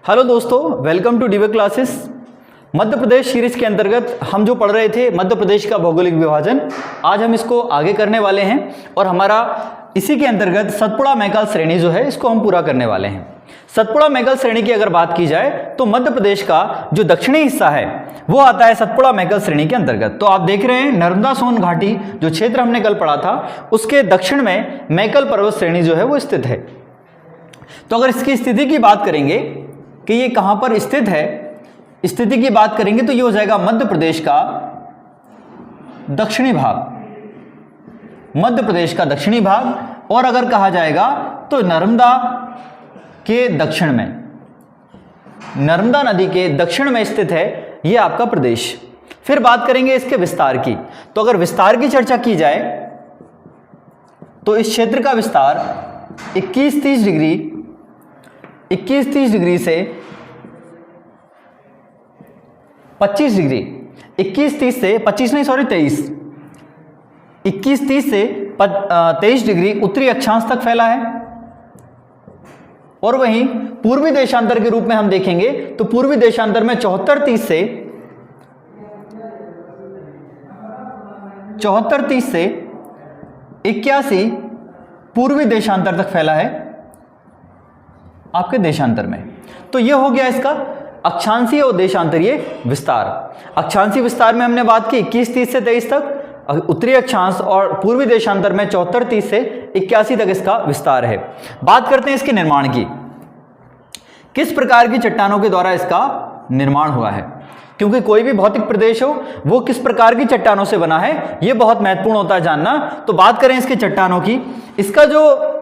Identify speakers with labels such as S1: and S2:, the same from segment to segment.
S1: Hello दोस्तों, welcome to डीवे classes. Madhya Pradesh series के अंतर्गत हम जो पढ़ रहे थे मध्य प्रदेश का भौगोलिक विभाजन, आज हम इसको आगे करने वाले हैं और हमारा इसी के अंतर्गत सतपुड़ा मैकाल श्रेणी जो है इसको हम पूरा करने वाले हैं। सतपुड़ा मैकाल श्रेणी की अगर बात की जाए तो मध्य प्रदेश का जो दक्षिणी हिस्सा है वो आता है सतपुड़ा मैकाल श्रेणी के अंतर्गत। तो आप देख रहे हैं नर्मदा सोन घाटी जो क्षेत्र हमने कल पढ़ा था उसके दक्षिण में मैकाल पर्वत श्रेणी जो है वो स्थित है। तो अगर इसकी स्थिति की बात करेंगे कि ये कहां पर स्थित है, स्थिति की बात करेंगे तो ये हो जाएगा मध्य प्रदेश का दक्षिणी भाग, मध्य प्रदेश का दक्षिणी भाग। और अगर कहा जाएगा तो नर्मदा के दक्षिण में, नर्मदा नदी के दक्षिण में स्थित है ये आपका प्रदेश। फिर बात करेंगे इसके विस्तार की। तो अगर विस्तार की चर्चा की जाए तो इस क्षेत्र का विस्तार 21-30 डिग्री से 25 डिग्री, 21-30 से 25 नहीं सॉरी 23, 21-30 से 23 डिग्री उत्तरी अक्षांश तक फैला है। और वहीं पूर्वी देशांतर के रूप में हम देखेंगे तो पूर्वी देशांतर में 74-30 से 81 पूर्वी देशांतर तक फैला है आपके देशांतर में। तो यह हो गया इसका अक्षांशीय और देशांतरीय विस्तार। अक्षांशीय विस्तार में हमने बात की 21-30 से 23 तक, उत्तरी अक्षांश और पूर्वी देशांतर में 74-30 से 81 तक इसका विस्तार है। बात करते हैं इसके निर्माण की, किस प्रकार की चट्टानों के द्वारा इसका निर्माण हुआ है, क्योंकि कोई भी भौतिक प्रदेश हो वो किस प्रकार की चट्टानों से बना है ये बहुत महत्वपूर्ण होता है जानना। तो बात करें इसके चट्टानों की, इसका जो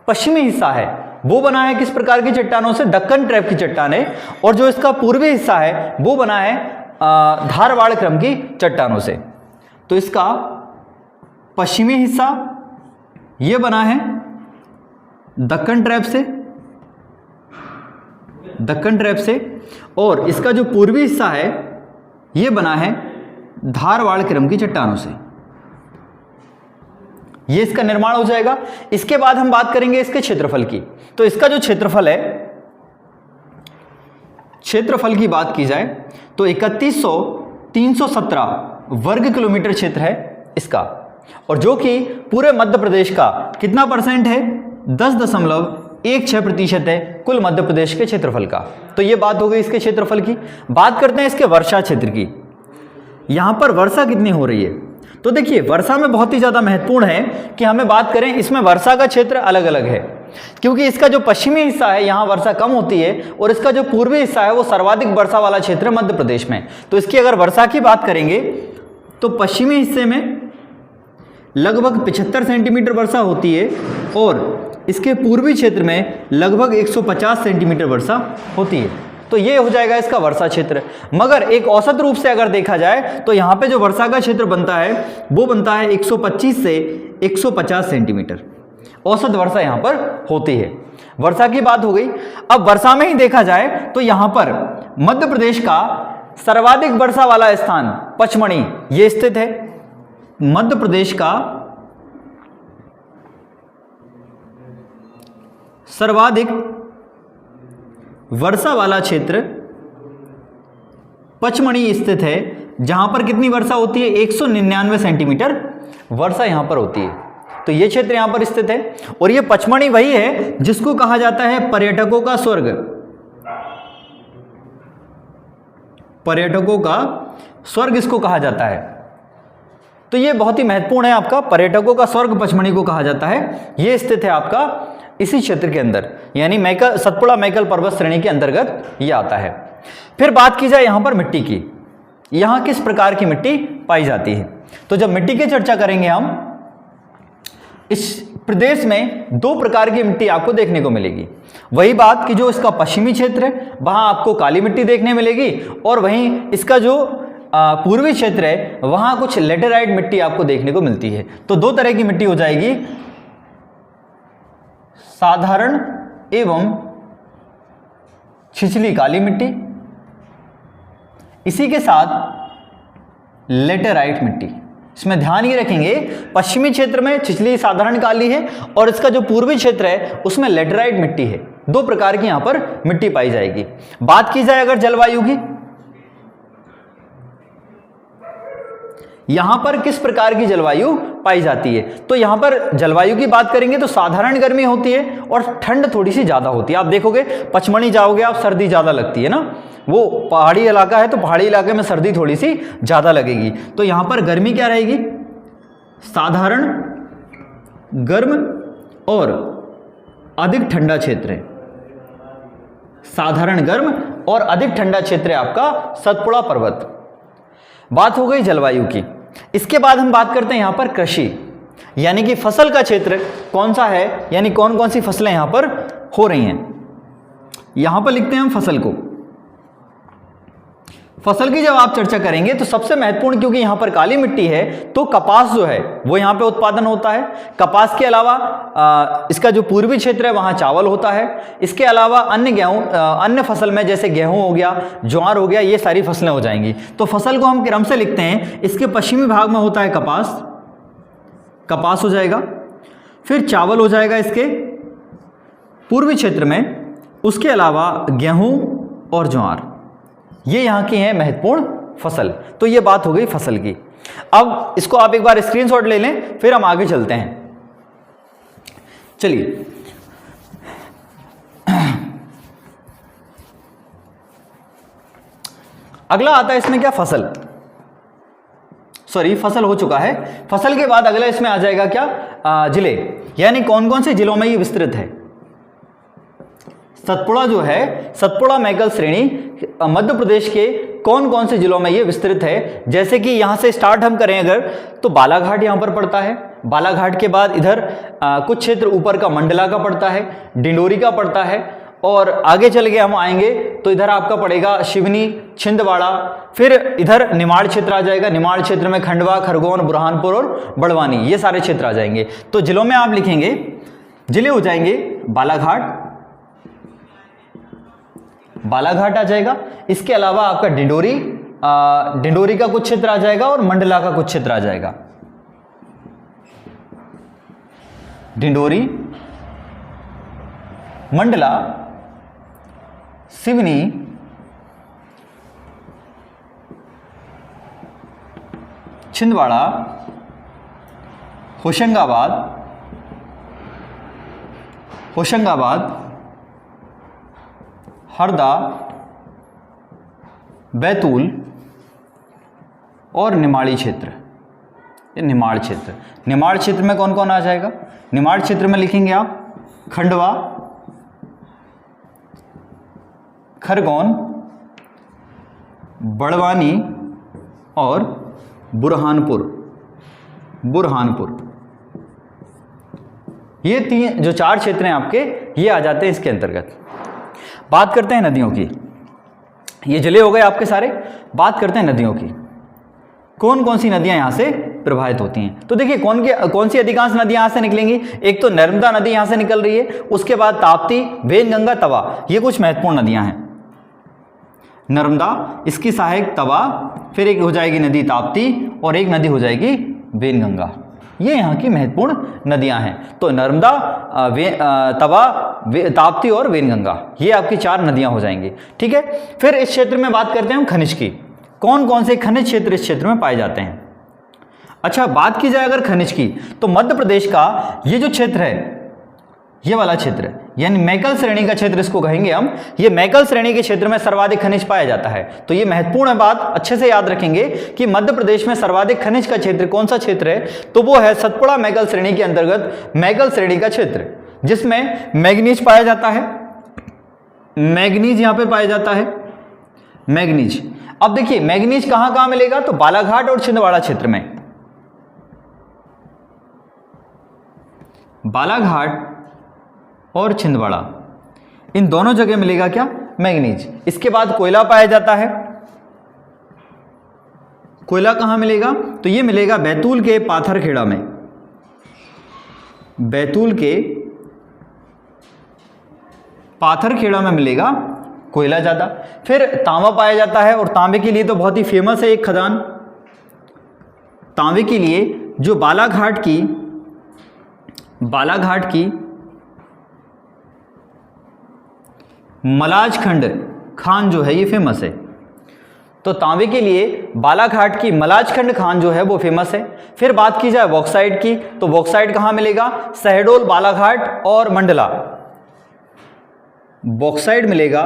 S1: पश्चिमी हिस्सा है वो बना है किस प्रकार की चट्टानों से, दक्कन ट्रैप की चट्टानें। और जो इसका पूर्वी हिस्सा है वो बना है धारवाड़ क्रम की चट्टानों से। तो इसका पश्चिमी हिस्सा ये बना है दक्कन ट्रैप से, और इसका जो पूर्वी हिस्सा है ये बना है धारवाड़ क्रम की चट्टानों से। ये इसका निर्माण हो जाएगा। इसके बाद हम बात करेंगे इसके क्षेत्रफल की। तो इसका जो क्षेत्रफल है, क्षेत्रफल की बात की जाए तो 31,317 वर्ग किलोमीटर क्षेत्र है इसका, और जो कि पूरे मध्य प्रदेश का कितना परसेंट है, 10.16% है कुल मध्य प्रदेश के क्षेत्रफल का। तो ये बात हो गई इसके क्षेत्रफल की। बात करते हैं इसके वर्षा क्षेत्र की। यहां पर वर्षा कितनी हो रही है, तो देखिए वर्षा में बहुत ही ज्यादा महत्वपूर्ण है कि हमें बात करें, इसमें वर्षा का क्षेत्र अलग अलग है, क्योंकि इसका जो पश्चिमी हिस्सा है यहां वर्षा कम होती है और इसका जो पूर्वी हिस्सा है वो सर्वाधिक वर्षा वाला क्षेत्र है मध्य प्रदेश में। तो इसकी अगर वर्षा की बात करेंगे तो पश्चिमी हिस्से में लगभग 75 सेंटीमीटर वर्षा होती है और इसके पूर्वी क्षेत्र में लगभग 150 सेंटीमीटर वर्षा होती है। तो ये हो जाएगा इसका वर्षा क्षेत्र। मगर एक औसत रूप से अगर देखा जाए तो यहाँ पे जो वर्षा का क्षेत्र बनता है वो बनता है 125 से 150 सेंटीमीटर औसत वर्षा यहाँ पर होती है। वर्षा की बात हो गई। अब वर्षा में ही देखा जाए तो यहाँ पर मध्य प्रदेश का सर्वाधिक वर्षा वाला स्थान पचमढ़ी ये स्थित है। मध्य प्रदेश का सर्वाधिक वर्षा वाला क्षेत्र पचमढ़ी स्थित है, जहां पर कितनी वर्षा होती है, 199 सेंटीमीटर वर्षा यहां पर होती है। तो ये क्षेत्र यहां पर स्थित है और ये पचमढ़ी वही है जिसको कहा जाता है पर्यटकों का स्वर्ग। पर्यटकों का स्वर्ग इसको कहा जाता है। तो ये बहुत ही महत्वपूर्ण है, आपका पर्यटकों का स्वर्ग पचमढ़ी को कहा जाता है। ये स्थित है आपका इसी क्षेत्र के अंदर, यानी सतपुड़ा मैकाल पर्वत श्रेणी के अंतर्गत ये आता है। फिर बात की जाए यहां पर मिट्टी की, यहां किस प्रकार की मिट्टी पाई जाती है। तो जब मिट्टी की चर्चा करेंगे हम, इस प्रदेश में 2 प्रकार की मिट्टी आपको देखने को मिलेगी। वही बात कि जो इसका पश्चिमी क्षेत्र है वहां आपको काली मिट्टी देखने मिलेगी, और वहीं इसका जो पूर्वी क्षेत्र है वहां कुछ लेटेराइट मिट्टी आपको देखने को मिलती है। तो 2 तरह की मिट्टी हो जाएगी, साधारण एवं छिछली काली मिट्टी, इसी के साथ लेटेराइट मिट्टी। इसमें ध्यान ये रखेंगे, पश्चिमी क्षेत्र में छिछली साधारण काली है और इसका जो पूर्वी क्षेत्र है उसमें लेटेराइट मिट्टी है। दो प्रकार की यहां पर मिट्टी पाई जाएगी। बात की जाए अगर जलवायु की, यहां पर किस प्रकार की जलवायु पाई जाती है, तो यहां पर जलवायु की बात करेंगे तो साधारण गर्मी होती है और ठंड थोड़ी सी ज्यादा होती है। आप देखोगे पचमढ़ी जाओगे आप, सर्दी ज्यादा लगती है ना, वो पहाड़ी इलाका है तो पहाड़ी इलाके में सर्दी थोड़ी सी ज्यादा लगेगी। तो यहां पर गर्मी क्या रहेगी, साधारण गर्म और अधिक ठंडा क्षेत्र है। साधारण गर्म और अधिक ठंडा क्षेत्र है आपका सतपुड़ा पर्वत। बात हो गई जलवायु की। इसके बाद हम बात करते हैं यहां पर कृषि, यानी कि फसल का क्षेत्र कौन सा है, यानी कौन कौन सी फसलें यहां पर हो रही हैं। यहां पर लिखते हैं हम फसल को। फसल की जब आप चर्चा करेंगे तो सबसे महत्वपूर्ण, क्योंकि यहां पर काली मिट्टी है तो कपास जो है वो यहां पे उत्पादन होता है। कपास के अलावा इसका जो पूर्वी क्षेत्र है वहां चावल होता है। इसके अलावा अन्य गेहूं, अन्य फसल में जैसे गेहूं हो गया, ज्वार हो गया, ये सारी फसलें हो जाएंगी। तो फसल को हम क्रम से लिखते हैं। इसके पश्चिमी भाग में होता है कपास, कपास हो जाएगा। फिर चावल हो जाएगा इसके पूर्वी क्षेत्र में। उसके अलावा गेहूं और ज्वार, ये यहाँ की है महत्वपूर्ण फसल। तो ये बात हो गई फसल की। अब इसको आप एक बार स्क्रीनशॉट ले लें, फिर हम आगे चलते हैं। चलिए अगला आता है इसमें क्या, फसल, सॉरी फसल हो चुका है। फसल के बाद अगला इसमें आ जाएगा क्या, जिले, यानी कौन कौन से जिलों में ये विस्तृत है। सतपुड़ा जो है, सतपुड़ा मैकल श्रेणी मध्य प्रदेश के कौन कौन से जिलों में ये विस्तृत है। जैसे कि यहां से स्टार्ट हम करें अगर, तो बालाघाट यहां पर पड़ता है। बालाघाट के बाद इधर कुछ क्षेत्र ऊपर का मंडला का पड़ता है, डिंडोरी का पड़ता है, और आगे चल के हम आएंगे तो इधर आपका पड़ेगा शिवनी, छिंदवाड़ा। फिर इधर निमाड़ क्षेत्र आ जाएगा। निमाड़ क्षेत्र में खंडवा, खरगोन, बुरहानपुर और बड़वानी, ये सारे क्षेत्र आ जाएंगे। तो जिलों में आप लिखेंगे, जिले हो जाएंगे बालाघाट, बालाघाट आ जाएगा। इसके अलावा आपका डिंडोरी, डिंडोरी का कुछ क्षेत्र आ जाएगा और मंडला का कुछ क्षेत्र आ जाएगा। डिंडोरी, मंडला, सिवनी, छिंदवाड़ा, होशंगाबाद, हरदा, बैतूल और निमाड़ी क्षेत्र। ये निमाड़ क्षेत्र, निमाड़ क्षेत्र में कौन कौन आ जाएगा। निमाड़ क्षेत्र में लिखेंगे आप खंडवा, खरगोन, बड़वानी और बुरहानपुर। ये तीन जो चार क्षेत्र हैं आपके, ये आ जाते हैं इसके अंतर्गत। बात करते हैं नदियों की। ये जिले हो गए आपके सारे। बात करते हैं नदियों की। कौन कौन सी नदियां यहां से प्रवाहित होती हैं। तो देखिए कौन सी अधिकांश नदियां यहां से निकलेंगी। एक तो नर्मदा नदी यहां से निकल रही है, उसके बाद ताप्ती, वेनगंगा, तवा, ये कुछ महत्वपूर्ण नदियां हैं। नर्मदा, इसकी सहायक तवा, फिर एक हो जाएगी नदी ताप्ती और एक नदी हो जाएगी वेनगंगा। ये यहाँ की महत्वपूर्ण नदियां हैं। तो नर्मदा, तवा, ताप्ती और वेनगंगा, ये आपकी चार नदियां हो जाएंगी। ठीक है। फिर इस क्षेत्र में बात करते हैं हम खनिज की। कौन कौन से खनिज क्षेत्र इस क्षेत्र में पाए जाते हैं। अच्छा, बात की जाए अगर खनिज की, तो मध्य प्रदेश का ये जो क्षेत्र है, ये वाला क्षेत्र, यानी मैकल श्रेणी का क्षेत्र इसको कहेंगे हम। ये मैकल श्रेणी के क्षेत्र में सर्वाधिक खनिज पाया जाता है। तो ये महत्वपूर्ण बात अच्छे से याद रखेंगे कि मध्य प्रदेश में सर्वाधिक खनिज का क्षेत्र कौन सा क्षेत्र है, तो वो है सतपुड़ा मैकल श्रेणी के अंतर्गत मैकल श्रेणी का क्षेत्र, जिसमें मैग्नीज पाया जाता है। मैग्नीज यहां पे पाया जाता है, मैग्नीज। अब देखिए मैग्नीज कहां कहां मिलेगा, तो बालाघाट और छिंदवाड़ा क्षेत्र में। बालाघाट और छिंदवाड़ा, इन दोनों जगह मिलेगा क्या, मैग्नीज। इसके बाद कोयला पाया जाता है। कोयला कहां मिलेगा, तो ये मिलेगा बैतूल के पाथरखेड़ा में। बैतूल के पाथरखेड़ा में मिलेगा कोयला ज्यादा। फिर तांबा पाया जाता है, और तांबे के लिए तो बहुत ही फेमस है एक खदान। तांबे के लिए जो बालाघाट की मलाजखंड खान जो है ये फेमस है। तो तांबे के लिए बालाघाट की मलाजखंड खान जो है वो फेमस है। फिर बात की जाए बॉक्साइट की, तो बॉक्साइट कहाँ मिलेगा? शहडोल, बालाघाट और मंडला। बॉक्साइट मिलेगा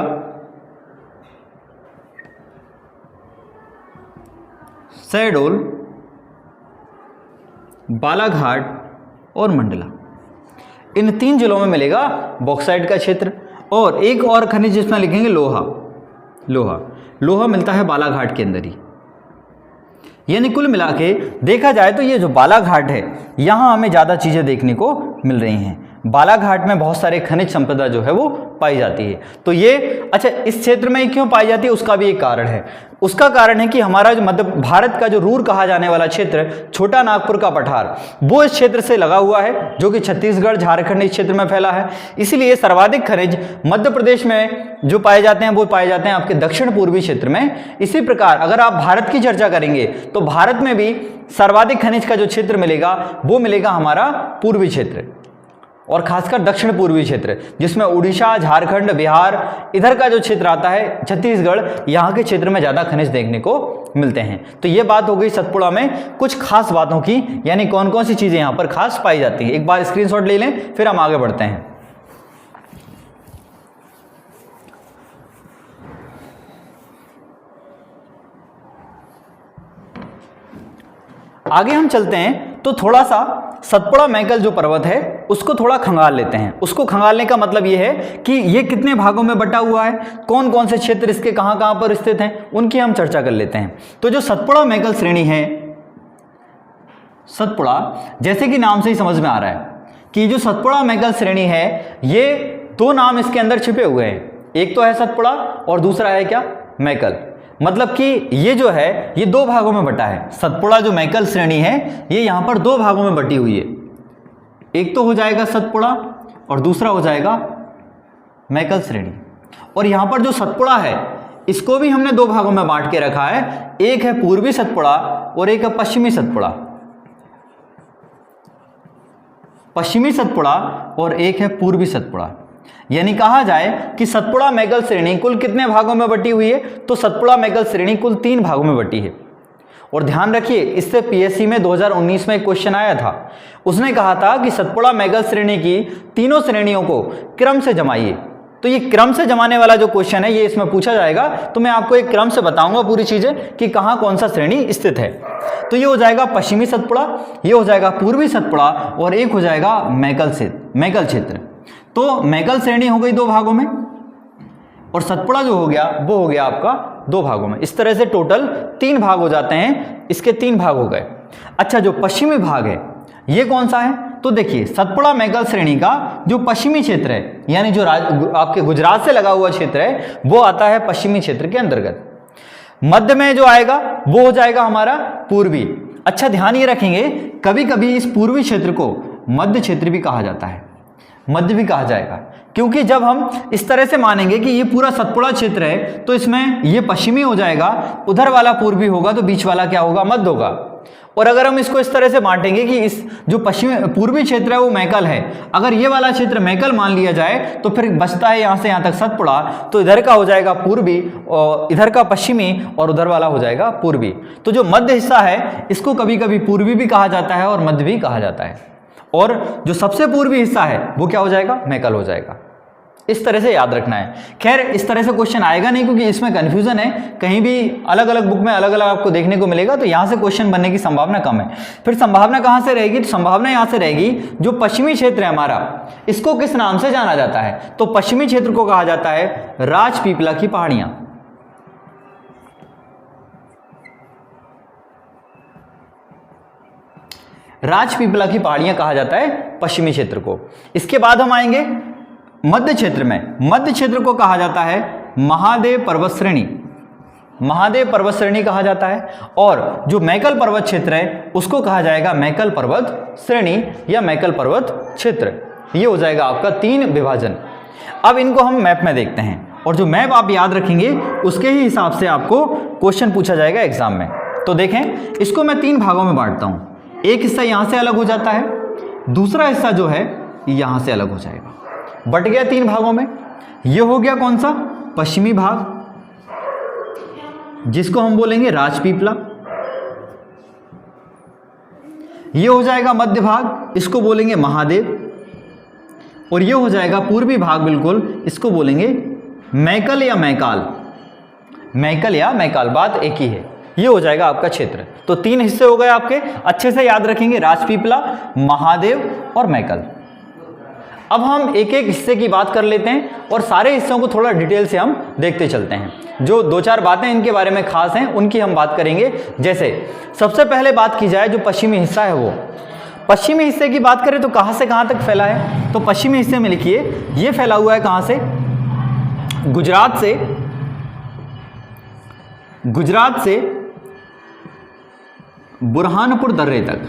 S1: शहडोल, बालाघाट और मंडला, इन 3 जिलों में मिलेगा बॉक्साइट का क्षेत्र। और एक और खनिज जिसमें लिखेंगे लोहा। लोहा मिलता है बालाघाट के अंदर ही। यानी कुल मिला के देखा जाए तो ये जो बालाघाट है यहाँ हमें ज़्यादा चीज़ें देखने को मिल रही हैं। बालाघाट में बहुत सारे खनिज संपदा जो है वो पाई जाती है। तो ये अच्छा, इस क्षेत्र में क्यों पाई जाती है उसका भी एक कारण है। उसका कारण है कि हमारा जो मध्य भारत का जो रूर कहा जाने वाला क्षेत्र, छोटा नागपुर का पठार, वो इस क्षेत्र से लगा हुआ है, जो कि छत्तीसगढ़, झारखंड इस क्षेत्र में फैला है। इसीलिए सर्वाधिक खनिज मध्य प्रदेश में जो पाए जाते हैं वो पाए जाते हैं आपके दक्षिण पूर्वी क्षेत्र में। इसी प्रकार अगर आप भारत की चर्चा करेंगे तो भारत में भी सर्वाधिक खनिज का जो क्षेत्र मिलेगा वो मिलेगा हमारा पूर्वी क्षेत्र, और खासकर दक्षिण पूर्वी क्षेत्र, जिसमें उड़ीसा, झारखंड, बिहार, इधर का जो क्षेत्र आता है, छत्तीसगढ़, यहाँ के क्षेत्र में ज़्यादा खनिज देखने को मिलते हैं। तो ये बात हो गई सतपुड़ा में कुछ खास बातों की, यानी कौन कौन सी चीज़ें यहाँ पर खास पाई जाती हैं। एक बार स्क्रीनशॉट ले लें, फिर हम आगे बढ़ते हैं। आगे हम चलते हैं तो थोड़ा सा सतपुड़ा मैकल जो पर्वत है उसको थोड़ा खंगाल लेते हैं। उसको खंगालने का मतलब ये है कि ये कितने भागों में बटा हुआ है, कौन कौन से क्षेत्र इसके कहाँ कहाँ पर स्थित हैं, उनकी हम चर्चा कर लेते हैं। तो जो सतपुड़ा मैकल श्रेणी है, सतपुड़ा जैसे कि नाम से ही समझ में आ रहा है कि जो सतपुड़ा मैकल श्रेणी है, ये 2 नाम इसके अंदर छिपे हुए हैं। एक तो है सतपुड़ा और दूसरा है क्या? मैकल। मतलब कि ये जो है ये 2 भागों में बटा है। सतपुड़ा जो मैकल श्रेणी है ये यहाँ पर 2 भागों में बटी हुई है। एक तो हो जाएगा सतपुड़ा और दूसरा हो जाएगा मैकल श्रेणी। और यहाँ पर जो सतपुड़ा है इसको भी हमने 2 भागों में बांट के रखा है। एक है पूर्वी सतपुड़ा और एक है पश्चिमी सतपुड़ा। पश्चिमी सतपुड़ा और एक है पूर्वी सतपुड़ा। यानी कहा जाए कि सतपुड़ा मैकल श्रेणी कुल कितने भागों में बटी हुई है? तो सतपुड़ा मैकल श्रेणी कुल 3 भागों में बटी है। और ध्यान रखिए, इससे पीएससी में 2019 में एक क्वेश्चन आया था। उसने कहा था कि सतपुड़ा मैकल श्रेणी की तीनों श्रेणियों को क्रम से जमाइए। तो ये क्रम से जमाने वाला जो क्वेश्चन है ये इसमें पूछा जाएगा। तो मैं आपको एक क्रम से बताऊंगा पूरी चीजें कि कहाँ कौन सा श्रेणी स्थित है। तो ये हो जाएगा पश्चिमी सतपुड़ा, ये हो जाएगा पूर्वी सतपुड़ा और एक हो जाएगा मैकल क्षेत्र। तो मैकल श्रेणी हो गई 2 भागों में और सतपुड़ा जो हो गया वो हो गया आपका 2 भागों में। इस तरह से टोटल 3 भाग हो जाते हैं। इसके 3 भाग हो गए। अच्छा, जो पश्चिमी भाग है ये कौन सा है? तो देखिए, सतपुड़ा मैकल श्रेणी का जो पश्चिमी क्षेत्र है, यानी जो आपके गुजरात से लगा हुआ क्षेत्र है, वो आता है पश्चिमी क्षेत्र के अंतर्गत। मध्य में जो आएगा वो हो जाएगा हमारा पूर्वी। अच्छा, ध्यान ये रखेंगे, कभी कभी इस पूर्वी क्षेत्र को मध्य क्षेत्र भी कहा जाता है, मध्य भी कहा जाएगा, क्योंकि जब हम इस तरह से मानेंगे कि ये पूरा सतपुड़ा क्षेत्र है तो इसमें ये पश्चिमी हो जाएगा, उधर वाला पूर्वी होगा, तो बीच वाला क्या होगा? मध्य होगा। और अगर हम इसको इस तरह से बांटेंगे कि इस जो पूर्वी क्षेत्र है वो मैकल है, अगर ये वाला क्षेत्र मैकल मान लिया जाए तो फिर बचता है यहाँ से यहाँ तक सतपुड़ा, तो इधर का हो जाएगा पूर्वी और इधर का पश्चिमी और उधर वाला हो जाएगा पूर्वी। तो जो मध्य हिस्सा है इसको कभी कभी पूर्वी भी कहा जाता है और मध्य भी कहा जाता है, और जो सबसे पूर्वी हिस्सा है वो क्या हो जाएगा? मैकल हो जाएगा। इस तरह से याद रखना है। खैर, इस तरह से क्वेश्चन आएगा नहीं क्योंकि इसमें कंफ्यूजन है, कहीं भी अलग अलग बुक में अलग अलग आपको देखने को मिलेगा, तो यहाँ से क्वेश्चन बनने की संभावना कम है। फिर संभावना कहाँ से रहेगी? तो संभावना यहाँ से रहेगी, जो पश्चिमी क्षेत्र है हमारा, इसको किस नाम से जाना जाता है? तो पश्चिमी क्षेत्र को कहा जाता है राजपीपला की पहाड़ियां। राजपीपला की पहाड़ियां कहा जाता है पश्चिमी क्षेत्र को। इसके बाद हम आएंगे मध्य क्षेत्र में। मध्य क्षेत्र को कहा जाता है महादेव पर्वत श्रेणी। महादेव पर्वत श्रेणी कहा जाता है। और जो मैकल पर्वत क्षेत्र है उसको कहा जाएगा मैकल पर्वत श्रेणी या मैकल पर्वत क्षेत्र। ये हो जाएगा आपका 3 विभाजन। अब इनको हम मैप में देखते हैं, और जो मैप आप याद रखेंगे उसके ही हिसाब से आपको क्वेश्चन पूछा जाएगा एग्जाम में। तो देखें, इसको मैं 3 भागों में बांटता हूं। एक हिस्सा यहां से अलग हो जाता है, दूसरा हिस्सा जो है यहां से अलग हो जाएगा। बट गया 3 भागों में। ये हो गया कौन सा, पश्चिमी भाग, जिसको हम बोलेंगे राजपीपला। ये हो जाएगा मध्य भाग, इसको बोलेंगे महादेव। और ये हो जाएगा पूर्वी भाग बिल्कुल, इसको बोलेंगे मैकल या मैकाल। मैकल या मैकाल, बात एक ही है। ये हो जाएगा आपका क्षेत्र। तो 3 हिस्से हो गए आपके, अच्छे से याद रखेंगे, राजपीपला, महादेव और मैकल। अब हम एक एक हिस्से की बात कर लेते हैं और सारे हिस्सों को थोड़ा डिटेल से हम देखते चलते हैं। जो 2-4 बातें इनके बारे में खास हैं उनकी हम बात करेंगे। जैसे सबसे पहले बात की जाए जो पश्चिमी हिस्सा है, वो पश्चिमी हिस्से की बात करें तो कहाँ से कहाँ तक फैला है, तो पश्चिमी हिस्से में लिखिए ये फैला हुआ है कहाँ से, गुजरात से बुरहानपुर दर्रे तक।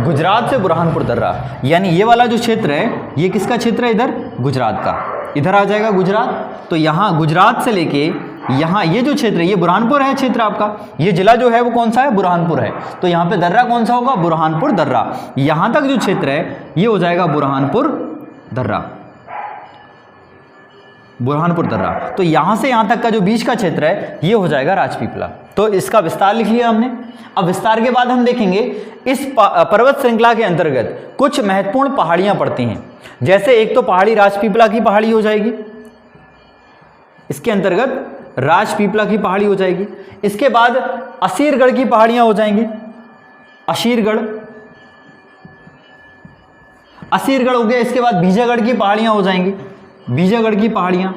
S1: गुजरात से बुरहानपुर दर्रा, यानी ये वाला जो क्षेत्र है ये किसका क्षेत्र है, इधर गुजरात का, इधर आ जाएगा गुजरात। तो यहाँ गुजरात से लेके यहाँ ये जो क्षेत्र है ये बुरहानपुर है क्षेत्र आपका, ये जिला जो है वो कौन सा है, बुरहानपुर है। तो यहाँ पे दर्रा कौन सा होगा, बुरहानपुर दर्रा। यहाँ तक जो क्षेत्र है ये हो जाएगा बुरहानपुर दर्रा, बुरहानपुर दर्रा। तो यहाँ से यहाँ तक का जो बीच का क्षेत्र है ये हो जाएगा राजपीपला। तो इसका विस्तार लिख लिया हमने। अब विस्तार के बाद हम देखेंगे इस पर्वत श्रृंखला के अंतर्गत कुछ महत्वपूर्ण पहाड़ियां पड़ती हैं। जैसे एक तो पहाड़ी राजपीपला की पहाड़ी हो जाएगी, इसके अंतर्गत राजपीपला की पहाड़ी हो जाएगी। इसके बाद असीरगढ़ की पहाड़ियां हो जाएंगी, असीरगढ़ हो गया। इसके बाद बीजागढ़ की पहाड़ियां हो जाएंगी, बीजागढ़ की पहाड़ियां।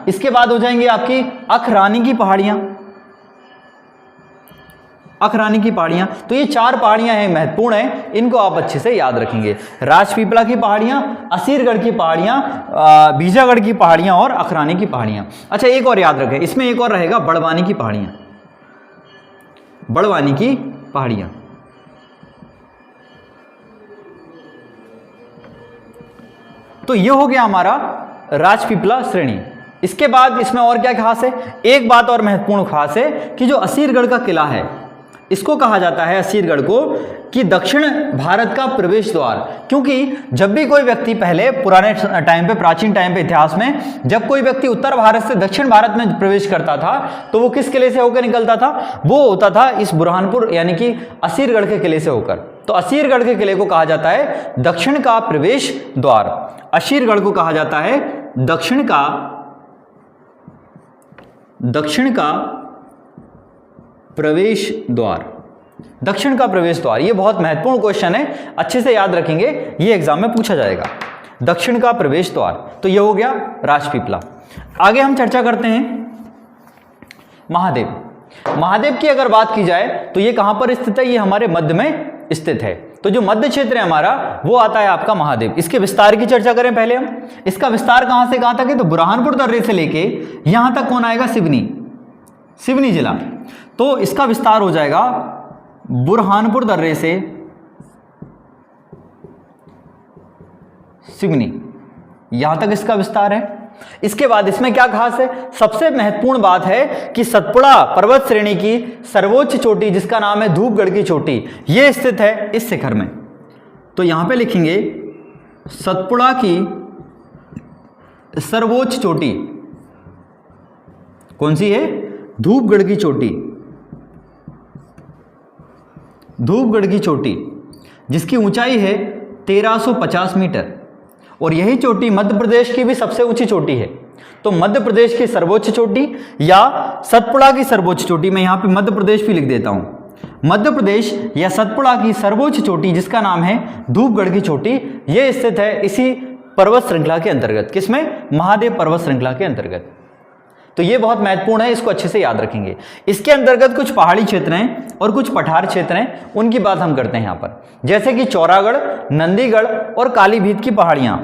S1: इसके बाद हो जाएंगी आपकी अखरानी की पहाड़ियां। तो ये 4 पहाड़ियां हैं, महत्वपूर्ण हैं, इनको आप अच्छे से याद रखेंगे। राजपीपला की पहाड़ियां, असीरगढ़ की पहाड़ियां, बीजागढ़ की पहाड़ियां और अखरानी की पहाड़ियां। अच्छा एक और याद रखें, इसमें एक और रहेगा बड़वानी की पहाड़ियां। तो ये हो गया हमारा राजपीपला श्रेणी। इसके बाद इसमें और क्या खास है, एक बात और महत्वपूर्ण खास है कि जो असीरगढ़ का किला है इसको कहा जाता है, असीरगढ़ को, कि दक्षिण भारत का प्रवेश द्वार। क्योंकि जब भी कोई व्यक्ति पहले पुराने टाइम पे, प्राचीन टाइम पे इतिहास में, जब कोई व्यक्ति उत्तर भारत से दक्षिण भारत में प्रवेश करता था तो वो किस किले से होकर निकलता था, वो होता था इस बुरहानपुर यानी कि असीरगढ़ के किले से होकर। तो असीरगढ़ के किले को कहा जाता है दक्षिण का प्रवेश द्वार। असीरगढ़ को कहा जाता है दक्षिण का प्रवेश द्वार। दक्षिण का प्रवेश द्वार, ये बहुत महत्वपूर्ण क्वेश्चन है, अच्छे से याद रखेंगे, ये एग्जाम में पूछा जाएगा। दक्षिण का प्रवेश द्वार, तो ये हो गया राजपीपला। आगे हम चर्चा करते हैं महादेव। महादेव की अगर बात की जाए तो ये कहां पर स्थित है, ये हमारे मध्य में स्थित है। तो जो मध्य क्षेत्र है हमारा वो आता है आपका महादेव। इसके विस्तार की चर्चा करें पहले हम, इसका विस्तार कहां से कहां तक है, तो बुरहानपुर दर्रे से लेके यहां तक कौन आएगा, सिवनी जिला। तो इसका विस्तार हो जाएगा बुरहानपुर दर्रे से सिवनी, यहां तक इसका विस्तार है। इसके बाद इसमें क्या खास है, सबसे महत्वपूर्ण बात है कि सतपुड़ा पर्वत श्रेणी की सर्वोच्च चोटी जिसका नाम है धूपगढ़ की चोटी, यह स्थित है इस शिखर में। तो यहां पे लिखेंगे सतपुड़ा की सर्वोच्च चोटी कौन सी है, धूपगढ़ की चोटी। धूपगढ़ की चोटी जिसकी ऊंचाई है 1350 मीटर और यही चोटी मध्य प्रदेश की भी सबसे ऊंची चोटी है। तो मध्य प्रदेश की सर्वोच्च चोटी या सतपुड़ा की सर्वोच्च चोटी, मैं यहां पे मध्य प्रदेश भी लिख देता हूं, मध्य प्रदेश या सतपुड़ा की सर्वोच्च चोटी जिसका नाम है धूपगढ़ की चोटी, यह स्थित है इसी पर्वत श्रृंखला के अंतर्गत। किसमें, महादेव पर्वत श्रृंखला के अंतर्गत। तो ये बहुत महत्वपूर्ण है, इसको अच्छे से याद रखेंगे। इसके अंतर्गत कुछ पहाड़ी क्षेत्र हैं और कुछ पठार क्षेत्र हैं, उनकी बात हम करते हैं यहां पर। जैसे कि चौरागढ़, नंदीगढ़ और कालीभीत की पहाड़ियां।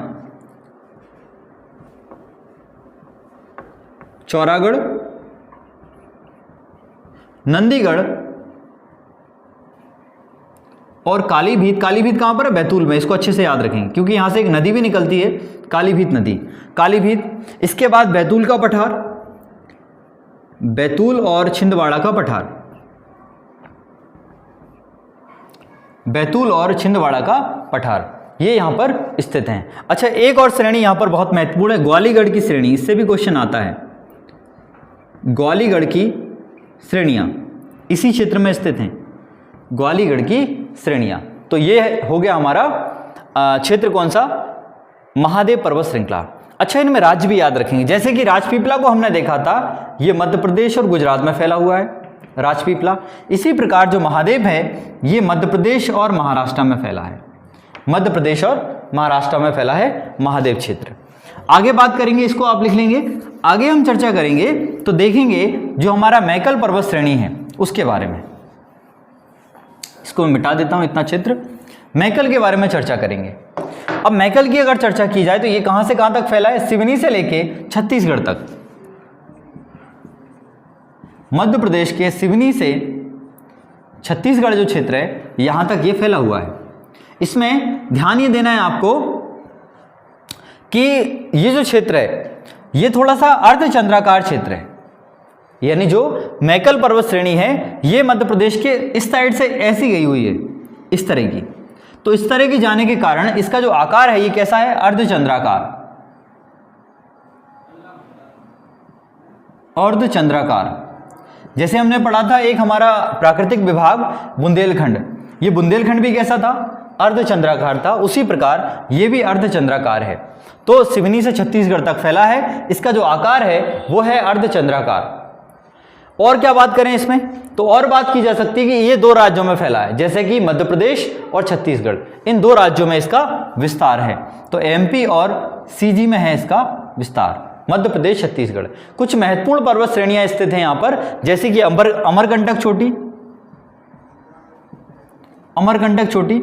S1: चौरागढ़, नंदीगढ़ और कालीभीत। कालीभीत कहां पर है, बैतूल में। इसको अच्छे से याद रखेंगे क्योंकि यहां से एक नदी भी निकलती है, कालीभीत नदी, कालीभीत। इसके बाद बैतूल का पठार, बैतूल और छिंदवाड़ा का पठार, बैतूल और छिंदवाड़ा का पठार। ये यहाँ पर स्थित हैं। अच्छा, एक और श्रेणी यहाँ पर बहुत महत्वपूर्ण है, ग्वालीगढ़ की श्रेणी, इससे भी क्वेश्चन आता है। ग्वालीगढ़ की श्रेणियाँ इसी क्षेत्र में स्थित हैं, ग्वालीगढ़ की श्रेणियाँ। तो ये हो गया हमारा क्षेत्र कौन सा, महादेव पर्वत श्रृंखला। अच्छा, इनमें राज्य भी याद रखेंगे, जैसे कि राजपीपला को हमने देखा था, ये मध्य प्रदेश और गुजरात में फैला हुआ है राजपीपला। इसी प्रकार जो महादेव है ये मध्य प्रदेश और महाराष्ट्र में फैला है, मध्य प्रदेश और महाराष्ट्र में फैला है महादेव क्षेत्र। आगे बात करेंगे, इसको आप लिख लेंगे। आगे हम चर्चा करेंगे तो देखेंगे जो हमारा मैकल पर्वत श्रेणी है उसके बारे में। इसको मैं मिटा देता हूं, इतना क्षेत्र मैकल के बारे में चर्चा करेंगे। अब मैकल की अगर चर्चा की जाए तो ये कहां से कहां तक फैला है, सिवनी से लेके छत्तीसगढ़ तक। मध्य प्रदेश के सिवनी से छत्तीसगढ़ जो क्षेत्र है यहां तक ये फैला हुआ है। इसमें ध्यान ये देना है आपको कि ये जो क्षेत्र है ये थोड़ा सा अर्धचंद्राकार क्षेत्र है, यानी जो मैकल पर्वत श्रेणी है ये मध्य प्रदेश के इस साइड से ऐसी गई हुई है, इस तरह की। तो इस तरह की जाने के कारण इसका जो आकार है ये कैसा है, अर्धचंद्राकार, अर्धचंद्राकार। जैसे हमने पढ़ा था एक हमारा प्राकृतिक विभाग बुंदेलखंड, ये बुंदेलखंड भी कैसा था, अर्धचंद्राकार था। उसी प्रकार ये भी अर्धचंद्राकार है। तो सिवनी से छत्तीसगढ़ तक फैला है, इसका जो आकार है वो है अर्धचंद्राकार। और क्या बात करें इसमें, तो और बात की जा सकती है कि ये दो राज्यों में फैला है, जैसे कि मध्य प्रदेश और छत्तीसगढ़, इन दो राज्यों में इसका विस्तार है। तो एमपी और सीजी में है इसका विस्तार, मध्य प्रदेश छत्तीसगढ़। कुछ महत्वपूर्ण पर्वत श्रेणियां स्थित हैं यहां पर, जैसे कि अमरकंटक चोटी, अमरकंटक चोटी।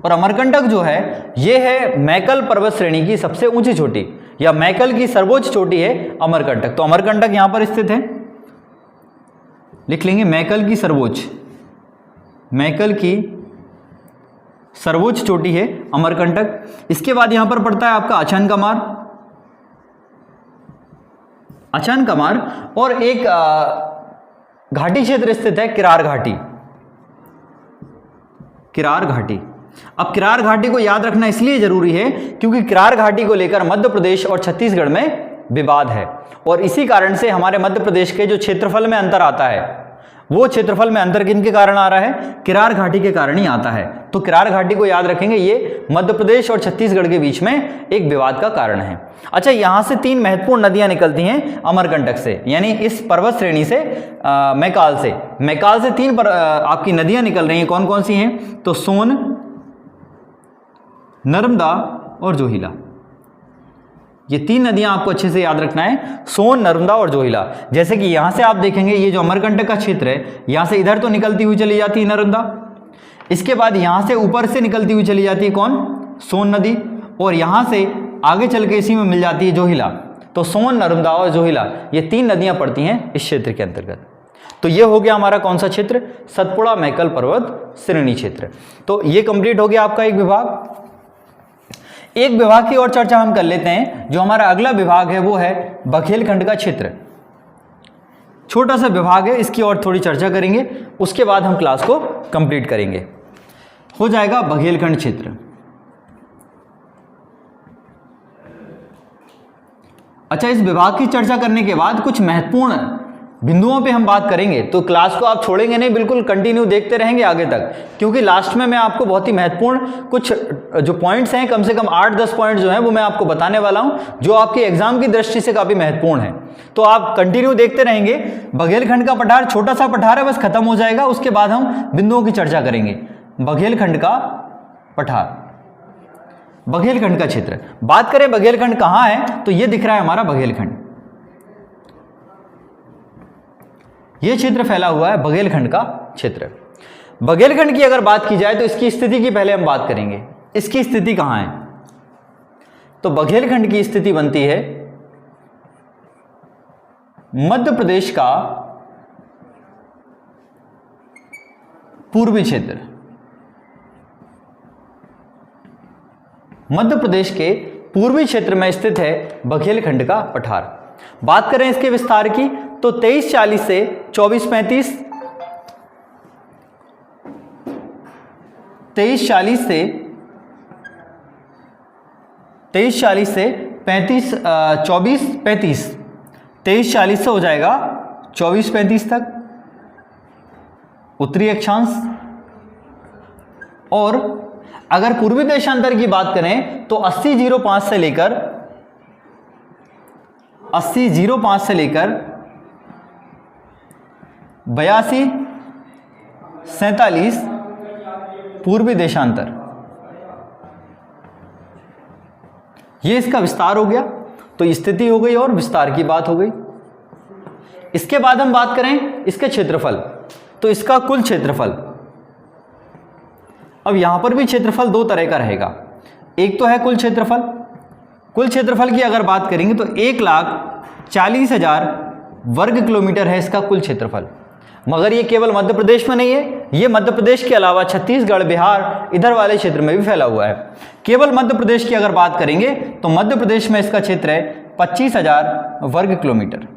S1: और अमरकंटक जो है ये है मैकल पर्वत श्रेणी की सबसे ऊंची चोटी, या मैकल की सर्वोच्च चोटी है अमरकंटक। तो अमरकंटक यहां पर स्थित है, लिख लेंगे मैकल की सर्वोच्च, मैकल की सर्वोच्च चोटी है अमरकंटक। इसके बाद यहां पर पड़ता है आपका अचानकमार, अचानकमार। और एक घाटी क्षेत्र स्थित है किरार घाटी, किरार घाटी। अब किरार घाटी को याद रखना इसलिए जरूरी है क्योंकि किरार घाटी को लेकर मध्य प्रदेश और छत्तीसगढ़ में विवाद है, और इसी कारण से हमारे मध्य प्रदेश के जो क्षेत्रफल में अंतर आता है वो क्षेत्रफल में अंतर किन के कारण आ रहा है, किरार घाटी के कारण ही आता है। तो किरार घाटी को याद रखेंगे, ये मध्य प्रदेश और छत्तीसगढ़ के बीच में एक विवाद का कारण है। अच्छा, यहां से तीन महत्वपूर्ण नदियां निकलती हैं अमरकंटक से, यानी इस पर्वत श्रेणी से, मैकाल से, मैकाल से तीन आपकी नदियां निकल रही हैं। कौन कौन सी हैं, तो सोन, नर्मदा और जोहिला। ये तीन नदियां आपको अच्छे से याद रखना है, सोन, नर्मदा और जोहिला। जैसे कि यहां से आप देखेंगे ये जो अमरकंटक का क्षेत्र है यहां से इधर तो निकलती हुई चली जाती है नर्मदा, इसके बाद यहां से ऊपर से निकलती हुई चली जाती है कौन, सोन नदी, और यहां से आगे चल के इसी में मिल जाती है जोहिला। तो सोन, नर्मदा और जोहिला ये तीन नदियां पड़ती हैं इस क्षेत्र के अंतर्गत। तो ये हो गया हमारा कौन सा क्षेत्र, सतपुड़ा मैकल पर्वत श्रेणी क्षेत्र। तो ये कंप्लीट हो गया आपका एक विभाग। एक विभाग की और चर्चा हम कर लेते हैं। जो हमारा अगला विभाग है वो है बघेलखंड का क्षेत्र। छोटा सा विभाग है, इसकी और थोड़ी चर्चा करेंगे, उसके बाद हम क्लास को कंप्लीट करेंगे। हो जाएगा बघेलखंड क्षेत्र। अच्छा, इस विभाग की चर्चा करने के बाद कुछ महत्वपूर्ण बिंदुओं पे हम बात करेंगे, तो क्लास को आप छोड़ेंगे नहीं, बिल्कुल कंटिन्यू देखते रहेंगे आगे तक, क्योंकि लास्ट में मैं आपको बहुत ही महत्वपूर्ण कुछ जो पॉइंट्स हैं, कम से कम 8-10 पॉइंट जो हैं वो मैं आपको बताने वाला हूं, जो आपके एग्जाम की दृष्टि से काफी महत्वपूर्ण है। तो आप कंटिन्यू देखते रहेंगे। बघेलखंड का पठार छोटा सा पठार है, बस खत्म हो जाएगा, उसके बाद हम बिंदुओं की चर्चा करेंगे। बघेलखंड का पठार, बघेलखंड का क्षेत्र। बात करें बघेलखंड कहां है, तो ये दिख रहा है हमारा बघेलखंड, ये क्षेत्र फैला हुआ है बघेलखंड का क्षेत्र। बघेलखंड की अगर बात की जाए तो इसकी स्थिति की पहले हम बात करेंगे। इसकी स्थिति कहां है, तो बघेलखंड की स्थिति बनती है मध्य प्रदेश का पूर्वी क्षेत्र, मध्य प्रदेश के पूर्वी क्षेत्र में स्थित है बघेलखंड का पठार। बात करें इसके विस्तार की, तो 2340 से 2435, 2340 से 2340 से 2435, 2340 से हो जाएगा 2435 तक उत्तरी अक्षांश। और अगर पूर्वी देशांतर की बात करें तो 8005 से लेकर 82 47 पूर्वी देशांतर, ये इसका विस्तार हो गया। तो स्थिति हो गई और विस्तार की बात हो गई। इसके बाद हम बात करें इसके क्षेत्रफल, तो इसका कुल क्षेत्रफल, अब यहां पर भी क्षेत्रफल दो तरह का रहेगा। एक तो है कुल क्षेत्रफल, कुल क्षेत्रफल की अगर बात करेंगे तो 1,40,000 वर्ग किलोमीटर है इसका कुल क्षेत्रफल। मगर ये केवल मध्य प्रदेश में नहीं है, ये मध्य प्रदेश के अलावा छत्तीसगढ़, बिहार, इधर वाले क्षेत्र में भी फैला हुआ है। केवल मध्य प्रदेश की अगर बात करेंगे तो मध्य प्रदेश में इसका क्षेत्र है 25,000 वर्ग किलोमीटर,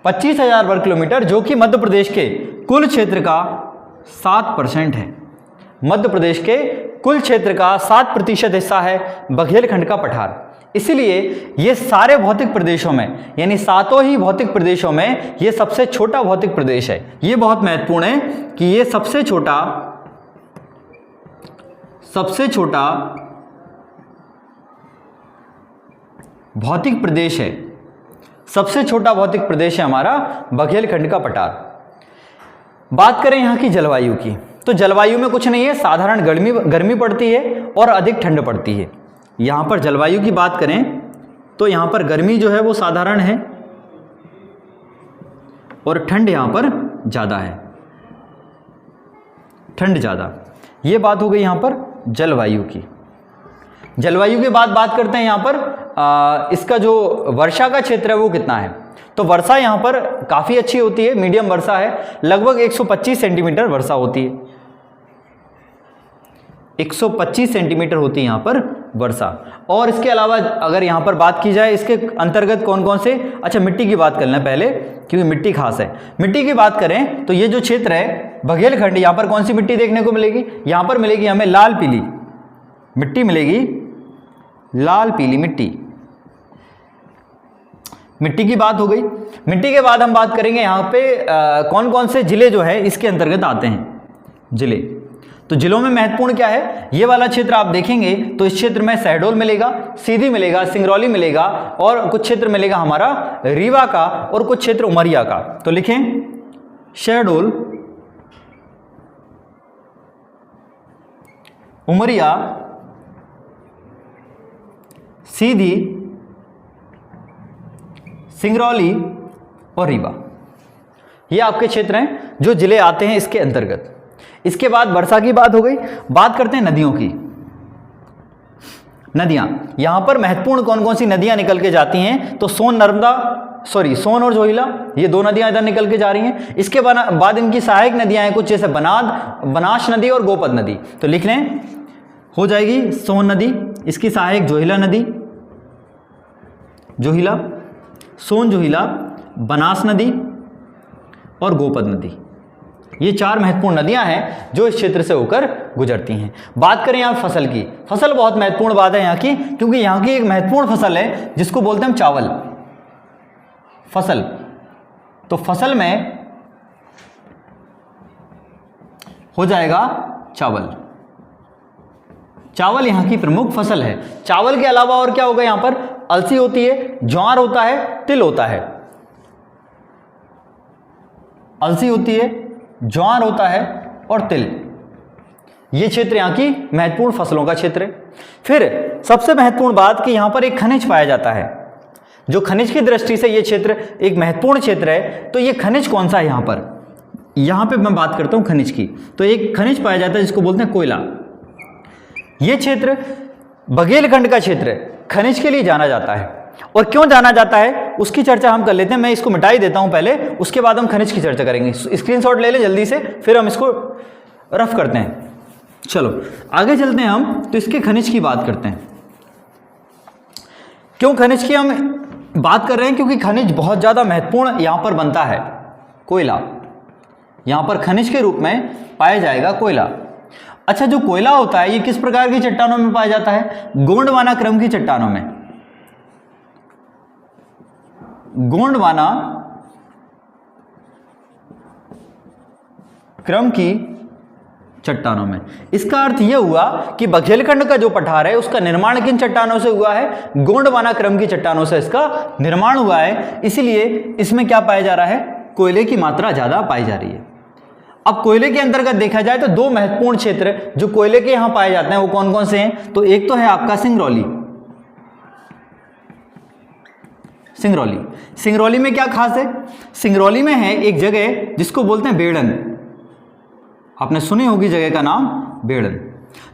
S1: 25,000 वर्ग किलोमीटर, जो कि मध्य प्रदेश के कुल क्षेत्र का 7% है। मध्य प्रदेश के कुल क्षेत्र का 7% हिस्सा है बघेलखंड का पठार। इसीलिए ये सारे भौतिक प्रदेशों में, यानी सातों ही भौतिक प्रदेशों में ये सबसे छोटा भौतिक प्रदेश है। ये बहुत महत्वपूर्ण है कि ये सबसे छोटा भौतिक प्रदेश है, सबसे छोटा भौतिक प्रदेश है हमारा बघेलखंड का पठार। बात करें यहाँ की जलवायु की, तो जलवायु में कुछ नहीं है, साधारण गर्मी पड़ती है और अधिक ठंड पड़ती है। यहाँ पर जलवायु की बात करें तो यहाँ पर गर्मी जो है वो साधारण है और ठंड यहाँ पर ज़्यादा है, ठंड ज़्यादा। ये बात हो गई यहाँ पर जलवायु की। जलवायु के बाद बात करते हैं यहाँ पर इसका जो वर्षा का क्षेत्र है वो कितना है। तो वर्षा यहाँ पर काफ़ी अच्छी होती है, मीडियम वर्षा है, लगभग 125 सेंटीमीटर वर्षा होती है, 125 सेंटीमीटर होती है यहाँ पर वर्षा। और इसके अलावा अगर यहाँ पर बात की जाए इसके अंतर्गत कौन कौन से, अच्छा मिट्टी की बात कर लें पहले, क्योंकि मिट्टी खास है। मिट्टी की बात करें तो ये जो क्षेत्र है बघेलखंड, यहाँ पर कौन सी मिट्टी देखने को मिलेगी, यहाँ पर मिलेगी हमें लाल पीली मिट्टी मिलेगी, लाल पीली मिट्टी। मिट्टी की बात हो गई। मिट्टी के बाद हम बात करेंगे यहाँ पे कौन कौन से जिले जो है इसके अंतर्गत आते हैं। जिले, तो जिलों में महत्वपूर्ण क्या है, ये वाला क्षेत्र आप देखेंगे तो इस क्षेत्र में शहडोल मिलेगा, सीधी मिलेगा, सिंगरौली मिलेगा, और कुछ क्षेत्र मिलेगा हमारा रीवा का, और कुछ क्षेत्र उमरिया का। तो लिखें शहडोल, उमरिया, सीधी, सिंगरौली और रीवा, ये आपके क्षेत्र हैं जो जिले आते हैं इसके अंतर्गत। इसके बाद वर्षा की बात हो गई। बात करते हैं नदियों की। नदियां, यहां पर महत्वपूर्ण कौन कौन सी नदियां निकल के जाती हैं, तो सोन सोन और जोहिला, ये दो नदियां इधर निकल के जा रही हैं। इसके बाद इनकी सहायक नदियां हैं कुछ, जैसे बनास नदी और गोपद नदी। तो लिख लें, हो जाएगी सोन नदी, इसकी सहायक जोहिला नदी, जोहिला, सोन जोहिला, बनास नदी और गोपद नदी। ये चार महत्वपूर्ण नदियां हैं जो इस क्षेत्र से होकर गुजरती हैं। बात करें यहाँ फसल की, फसल बहुत महत्वपूर्ण बात है यहाँ की, क्योंकि यहाँ की एक महत्वपूर्ण फसल है जिसको बोलते हैं हम चावल। फसल, तो फसल में हो जाएगा चावल। चावल यहाँ की प्रमुख फसल है। चावल के अलावा और क्या होगा, यहाँ पर अलसी होती है, ज्वार होता है, तिल होता है। अलसी होती है, ज्वार होता है और तिल, ये क्षेत्र यहाँ की महत्वपूर्ण फसलों का क्षेत्र है। फिर सबसे महत्वपूर्ण बात कि यहाँ पर एक खनिज पाया जाता है, जो खनिज की दृष्टि से ये क्षेत्र एक महत्वपूर्ण क्षेत्र है। तो ये खनिज कौन सा है यहाँ पर, यहाँ पे मैं बात करता हूँ खनिज की। तो एक खनिज पाया जाता है जिसको बोलते हैं कोयला। ये क्षेत्र बघेलखंड का क्षेत्र खनिज के लिए जाना जाता है, और क्यों जाना जाता है उसकी चर्चा हम कर लेते हैं। मैं इसको मिटा ही देता हूं पहले, उसके बाद हम खनिज की चर्चा करेंगे। स्क्रीनशॉट ले ले जल्दी से, फिर हम इसको रफ करते हैं। चलो आगे चलते हैं हम, तो इसके खनिज की बात करते हैं। क्यों खनिज की हम बात कर रहे हैं, क्योंकि खनिज बहुत ज़्यादा महत्वपूर्ण यहाँ पर बनता है। कोयला, यहाँ पर खनिज के रूप में पाया जाएगा कोयला। अच्छा, जो कोयला होता है ये किस प्रकार की चट्टानों में पाया जाता है? गोंडवाना क्रम की चट्टानों में, गोंडवाना क्रम की चट्टानों में। इसका अर्थ यह हुआ कि बघेलखंड का जो पठार है उसका निर्माण किन चट्टानों से हुआ है? गोंडवाना क्रम की चट्टानों से इसका निर्माण हुआ है, इसीलिए इसमें क्या पाया जा रहा है? कोयले की मात्रा ज्यादा पाई जा रही है। अब कोयले के अंतर्गत देखा जाए तो दो महत्वपूर्ण क्षेत्र जो कोयले के यहां पाए जाते हैं वो कौन कौन से हैं? तो एक तो है आपका सिंगरौली। सिंगरौली, सिंगरौली में क्या खास है? सिंगरौली में है एक जगह जिसको बोलते हैं बेड़न। आपने सुनी होगी जगह का नाम बेड़न।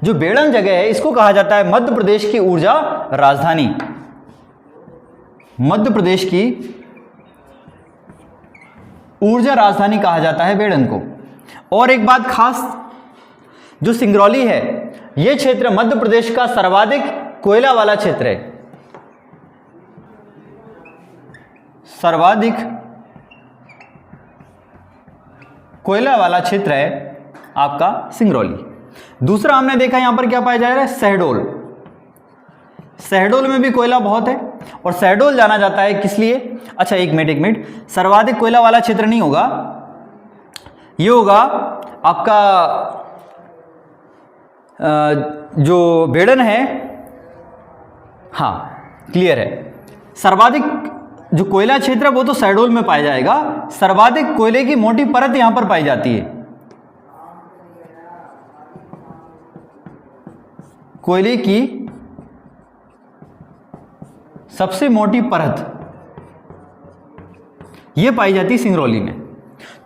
S1: जो बेड़न जगह है इसको कहा जाता है मध्य प्रदेश की ऊर्जा राजधानी। मध्य प्रदेश की ऊर्जा राजधानी कहा जाता है बेड़न को। और एक बात खास, जो सिंगरौली है यह क्षेत्र मध्य प्रदेश का सर्वाधिक कोयला वाला क्षेत्र है। सर्वाधिक कोयला वाला क्षेत्र है आपका सिंगरौली। दूसरा हमने देखा यहां पर क्या पाया जा रहा है? शहडोल। शहडोल में भी कोयला बहुत है और शहडोल जाना जाता है किस लिए? अच्छा एक मिनट, सर्वाधिक कोयला वाला क्षेत्र नहीं होगा, ये होगा आपका जो बेड़न है। हाँ क्लियर है, सर्वाधिक जो कोयला क्षेत्र है वो तो शहडोल में पाया जाएगा। सर्वाधिक कोयले की मोटी परत यहां पर पाई जाती है। कोयले की सबसे मोटी परत यह पाई जाती है सिंगरौली में।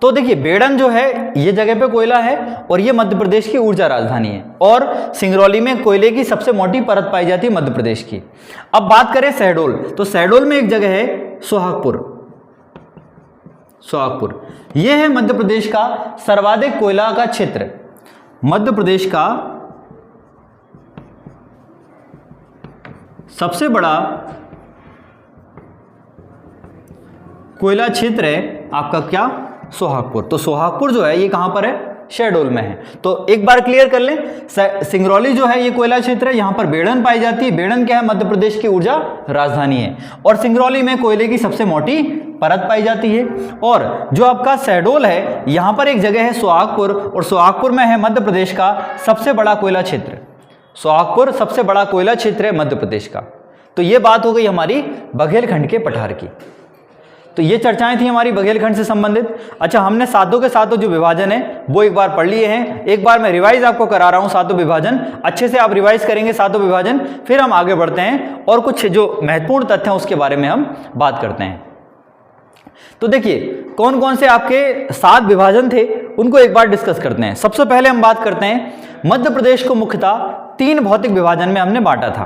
S1: तो देखिए बेड़न जो है ये जगह पे कोयला है और ये मध्य प्रदेश की ऊर्जा राजधानी है, और सिंगरौली में कोयले की सबसे मोटी परत पाई जाती है मध्य प्रदेश की। अब बात करें शहडोल, तो शहडोल में एक जगह है सोहागपुर। सोहागपुर यह है मध्य प्रदेश का सर्वाधिक कोयला का क्षेत्र। मध्य प्रदेश का सबसे बड़ा कोयला क्षेत्र है आपका क्या? सोहागपुर। तो सोहागपुर जो है ये कहां पर है? शहडोल में है। तो एक बार क्लियर कर लें, सिंगरौली जो है ये कोयला क्षेत्र है, यहां पर बेड़न पाई जाती है। बेड़न क्या है? मध्य प्रदेश की ऊर्जा राजधानी है, और सिंगरौली में कोयले की सबसे मोटी परत पाई जाती है। और जो आपका शहडोल है यहां पर एक जगह है सोहागपुर, और सोहागपुर में है मध्य प्रदेश का सबसे बड़ा कोयला क्षेत्र। सोहागपुर सबसे बड़ा कोयला क्षेत्र है मध्य प्रदेश का। तो ये बात हो गई हमारी बघेलखंड के पठार की। तो ये चर्चाएं थी हमारी बघेलखंड से संबंधित। अच्छा, हमने सातों के सातों जो विभाजन है वो एक बार पढ़ लिए हैं। एक बार मैं रिवाइज आपको करा रहा हूं सातों विभाजन, अच्छे से आप रिवाइज करेंगे सातों विभाजन, फिर हम आगे बढ़ते हैं और कुछ जो महत्वपूर्ण तथ्य हैं उसके बारे में हम बात करते हैं। तो देखिए कौन कौन से आपके 7 विभाजन थे उनको एक बार डिस्कस करते हैं। सबसे पहले हम बात करते हैं मध्य प्रदेश को मुख्यतः 3 भौतिक विभाजन में हमने बांटा था।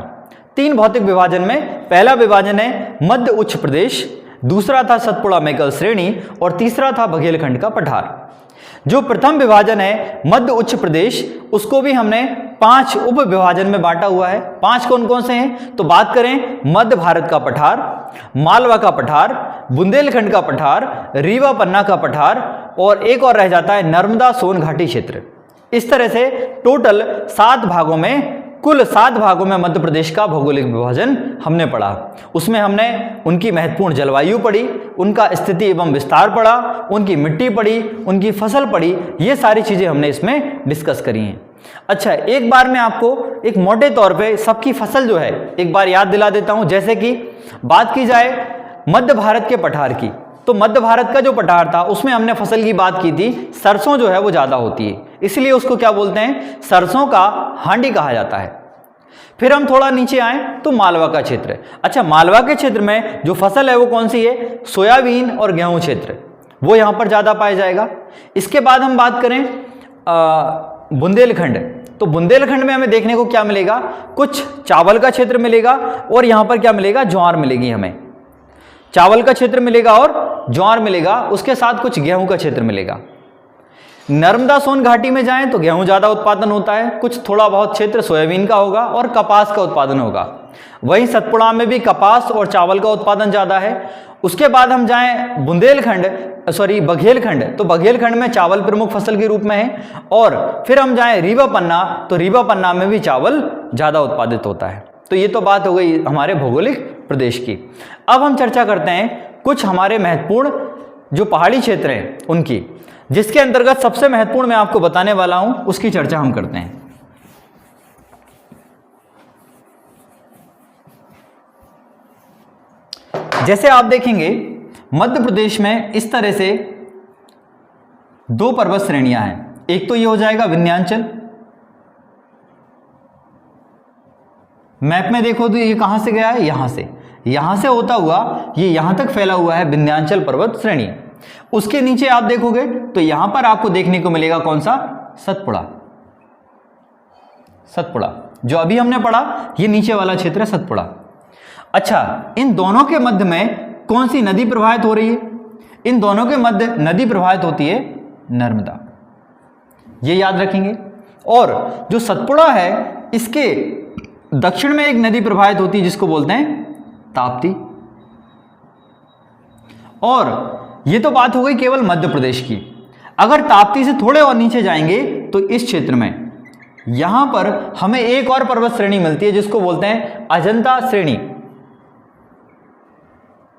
S1: 3 भौतिक विभाजन में पहला विभाजन है मध्य उच्च प्रदेश, दूसरा था सतपुड़ा मेकल श्रेणी, और तीसरा था बघेलखंड का पठार। जो प्रथम विभाजन है मध्य उच्च प्रदेश, उसको भी हमने 5 उप विभाजन में बांटा हुआ है। 5 कौन कौन से हैं? तो बात करें मध्य भारत का पठार, मालवा का पठार, बुंदेलखंड का पठार, रीवा पन्ना का पठार, और एक और रह जाता है नर्मदा सोन घाटी क्षेत्र। इस तरह से टोटल 7 भागों में, कुल 7 भागों में मध्य प्रदेश का भौगोलिक विभाजन हमने पढ़ा। उसमें हमने उनकी महत्वपूर्ण जलवायु पढ़ी, उनका स्थिति एवं विस्तार पढ़ा, उनकी मिट्टी पढ़ी, उनकी फसल पढ़ी, ये सारी चीजें हमने इसमें डिस्कस करी हैं। अच्छा, एक बार मैं आपको एक मोटे तौर पे सबकी फसल जो है एक बार याद दिला देता हूं। जैसे कि बात की जाए मध्य भारत के पठार की, तो मध्य भारत का जो पठार था उसमें हमने फसल की बात की थी। सरसों जो है वो ज्यादा होती है, इसलिए उसको क्या बोलते हैं? सरसों का हांडी कहा जाता है। फिर हम थोड़ा नीचे आए तो मालवा का क्षेत्र। अच्छा, मालवा के क्षेत्र में जो फसल है वो कौन सी है? सोयाबीन और गेहूं क्षेत्र, वो यहां पर ज्यादा पाया जाएगा। इसके बाद हम बात करें बुंदेलखंड, तो बुंदेलखंड में हमें देखने को क्या मिलेगा? कुछ चावल का क्षेत्र मिलेगा, और यहां पर क्या मिलेगा? ज्वार मिलेगी। हमें चावल का क्षेत्र मिलेगा और ज्वार मिलेगा, उसके साथ कुछ गेहूं का क्षेत्र मिलेगा। नर्मदा सोन घाटी में जाएं तो गेहूं ज्यादा उत्पादन होता है, कुछ थोड़ा बहुत क्षेत्र सोयाबीन का होगा और कपास का उत्पादन होगा। वहीं सतपुड़ा में भी कपास और चावल का उत्पादन ज्यादा है। उसके बाद हम जाएं बुंदेलखंड, बघेलखंड, तो बघेलखंड में चावल प्रमुख फसल के रूप में है। और फिर हम जाएं रीवा पन्ना, तो रीवा पन्ना में भी चावल ज़्यादा उत्पादित होता है। तो ये तो बात हो गई हमारे भौगोलिक प्रदेश की। अब हम चर्चा करते हैं कुछ हमारे महत्वपूर्ण जो पहाड़ी क्षेत्र हैं उनकी, जिसके अंतर्गत सबसे महत्वपूर्ण मैं आपको बताने वाला हूं, उसकी चर्चा हम करते हैं। जैसे आप देखेंगे मध्य प्रदेश में इस तरह से दो पर्वत श्रेणियां हैं। एक तो ये हो जाएगा विंध्याचल, मैप में देखो तो ये कहां से गया है, यहां से होता हुआ ये यहां तक फैला हुआ है विंध्याचल पर्वत श्रेणी। उसके नीचे आप देखोगे तो यहां पर आपको देखने को मिलेगा कौन सा, सतपुड़ा। जो अभी हमने पढ़ा ये नीचे वाला क्षेत्र है सतपुड़ा। अच्छा, इन दोनों के मध्य में कौन सी नदी प्रवाहित हो रही है? इन दोनों के मध्य नदी प्रवाहित होती है नर्मदा, ये याद रखेंगे। और जो सतपुड़ा है इसके दक्षिण में एक नदी प्रवाहित होती है जिसको बोलते हैं ताप्ती। और ये तो बात हो गई केवल मध्य प्रदेश की। अगर ताप्ती से थोड़े और नीचे जाएंगे तो इस क्षेत्र में यहां पर हमें एक और पर्वत श्रेणी मिलती है जिसको बोलते हैं अजंता श्रेणी।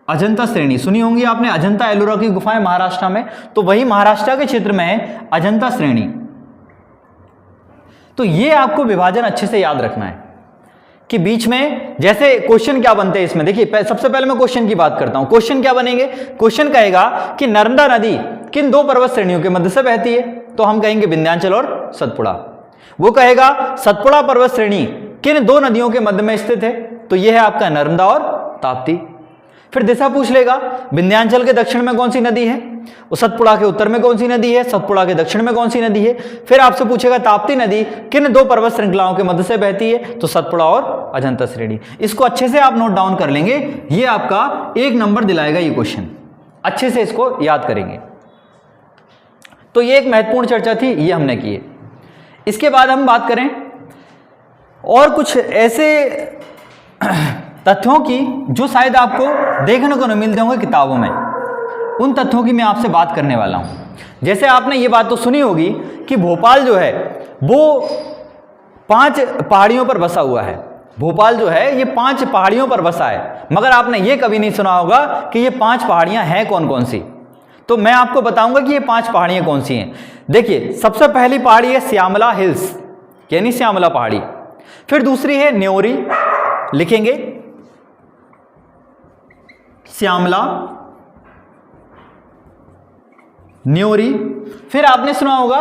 S1: अजंता श्रेणी सुनी होंगी आपने, अजंता एलोरा की गुफाएं महाराष्ट्र में, तो वही महाराष्ट्र के क्षेत्र में है अजंता श्रेणी। तो ये आपको विभाजन अच्छे से याद रखना है कि बीच में जैसे क्वेश्चन क्या बनते हैं इसमें। देखिए सबसे पहले मैं क्वेश्चन की बात करता हूं। क्वेश्चन क्या बनेंगे? क्वेश्चन कहेगा कि नर्मदा नदी किन दो पर्वत श्रेणियों के मध्य से बहती है, तो हम कहेंगे विंध्याचल और सतपुड़ा। वो कहेगा सतपुड़ा पर्वत श्रेणी किन दो नदियों के मध्य में स्थित है, तो यह है आपका नर्मदा और ताप्ती। फिर दिशा पूछ लेगा, विंध्याचल के दक्षिण में कौन सी नदी है, और सतपुड़ा के उत्तर में कौन सी नदी है, सतपुड़ा के दक्षिण में कौन सी नदी है। फिर आपसे पूछेगा ताप्ती नदी किन दो पर्वत श्रृंखलाओं के मध्य से बहती है, तो सतपुड़ा और अजंता श्रेणी। इसको अच्छे से आप नोट डाउन कर लेंगे, ये आपका 1 नंबर दिलाएगा ये क्वेश्चन, अच्छे से इसको याद करेंगे। तो ये एक महत्वपूर्ण चर्चा थी, ये हमने की है। इसके बाद हम बात करें और कुछ ऐसे तथ्यों की जो शायद आपको देखने को न मिलते होंगे किताबों में, उन तथ्यों की मैं आपसे बात करने वाला हूं। जैसे आपने ये बात तो सुनी होगी कि भोपाल जो है वो 5 पहाड़ियों पर बसा हुआ है। भोपाल जो है ये 5 पहाड़ियों पर बसा है, मगर आपने ये कभी नहीं सुना होगा कि ये 5 पहाड़ियां हैं कौन कौन सी। तो मैं आपको बताऊंगा कि ये 5 पहाड़ियां कौन सी हैं। देखिए सबसे पहली पहाड़ी है श्यामला हिल्स, यानी श्यामला पहाड़ी। फिर दूसरी है न्योरी, लिखेंगे श्यामला, न्योरी। फिर आपने सुना होगा